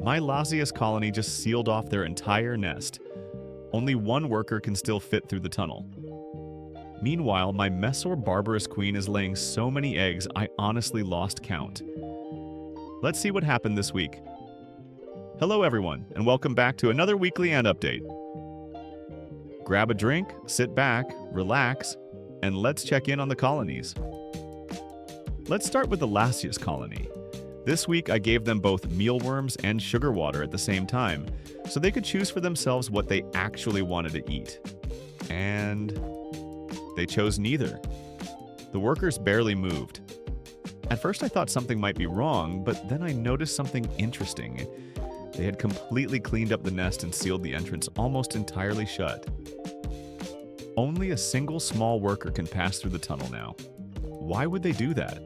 My Lasius colony just sealed off their entire nest. Only one worker can still fit through the tunnel. Meanwhile, my Messor barbarus queen is laying so many eggs I honestly lost count. Let's see what happened this week. Hello everyone, and welcome back to another weekly ant update. Grab a drink, sit back, relax, and let's check in on the colonies. Let's start with the Lasius colony. This week I gave them both mealworms and sugar water at the same time, so they could choose for themselves what they actually wanted to eat. And they chose neither. The workers barely moved. At first I thought something might be wrong, but then I noticed something interesting. They had completely cleaned up the nest and sealed the entrance almost entirely shut. Only a single small worker can pass through the tunnel now. Why would they do that?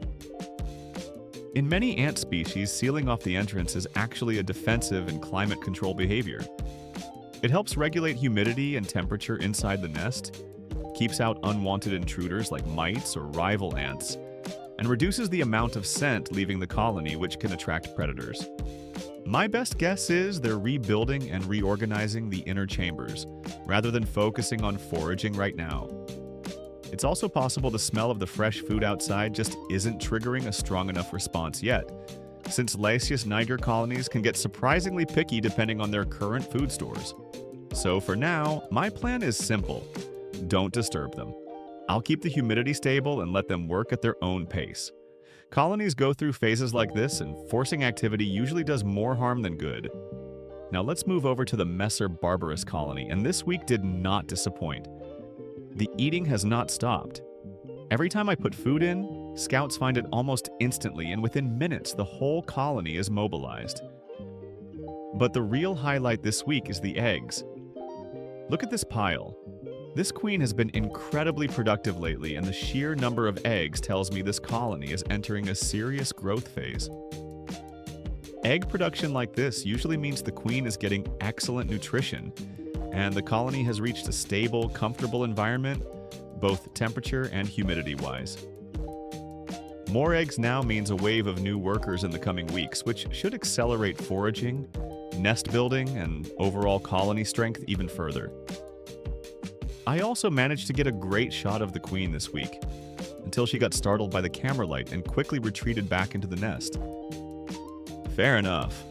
In many ant species, sealing off the entrance is actually a defensive and climate control behavior. It helps regulate humidity and temperature inside the nest, keeps out unwanted intruders like mites or rival ants, and reduces the amount of scent leaving the colony, which can attract predators. My best guess is they're rebuilding and reorganizing the inner chambers, rather than focusing on foraging right now. It's also possible the smell of the fresh food outside just isn't triggering a strong enough response yet, since Lasius niger colonies can get surprisingly picky depending on their current food stores. So for now, my plan is simple. Don't disturb them. I'll keep the humidity stable and let them work at their own pace. Colonies go through phases like this, and forcing activity usually does more harm than good. Now let's move over to the Messor barbarus colony, and this week did not disappoint. The eating has not stopped. Every time I put food in, scouts find it almost instantly, and within minutes the whole colony is mobilized. But the real highlight this week is the eggs. Look at this pile. This queen has been incredibly productive lately, and the sheer number of eggs tells me this colony is entering a serious growth phase. Egg production like this usually means the queen is getting excellent nutrition, and the colony has reached a stable, comfortable environment, both temperature and humidity-wise. More eggs now means a wave of new workers in the coming weeks, which should accelerate foraging, nest building, and overall colony strength even further. I also managed to get a great shot of the queen this week, until she got startled by the camera light and quickly retreated back into the nest. Fair enough.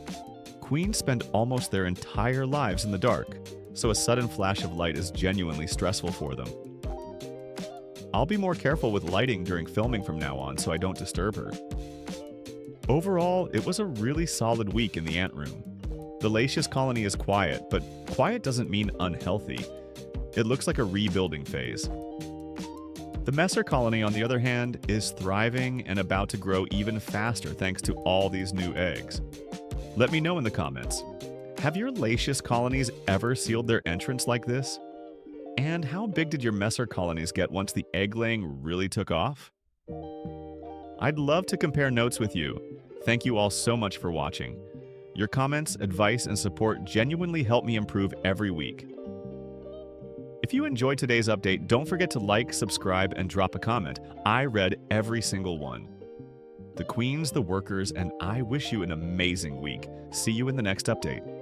Queens spend almost their entire lives in the dark, so a sudden flash of light is genuinely stressful for them. I'll be more careful with lighting during filming from now on so I don't disturb her. Overall, it was a really solid week in the ant room. The Lasius colony is quiet, but quiet doesn't mean unhealthy. It looks like a rebuilding phase. The Messor colony, on the other hand, is thriving and about to grow even faster thanks to all these new eggs. Let me know in the comments. Have your Lasius colonies ever sealed their entrance like this? And how big did your Messor colonies get once the egg-laying really took off? I'd love to compare notes with you. Thank you all so much for watching. Your comments, advice, and support genuinely help me improve every week. If you enjoyed today's update, don't forget to like, subscribe, and drop a comment. I read every single one. The queens, the workers, and I wish you an amazing week. See you in the next update.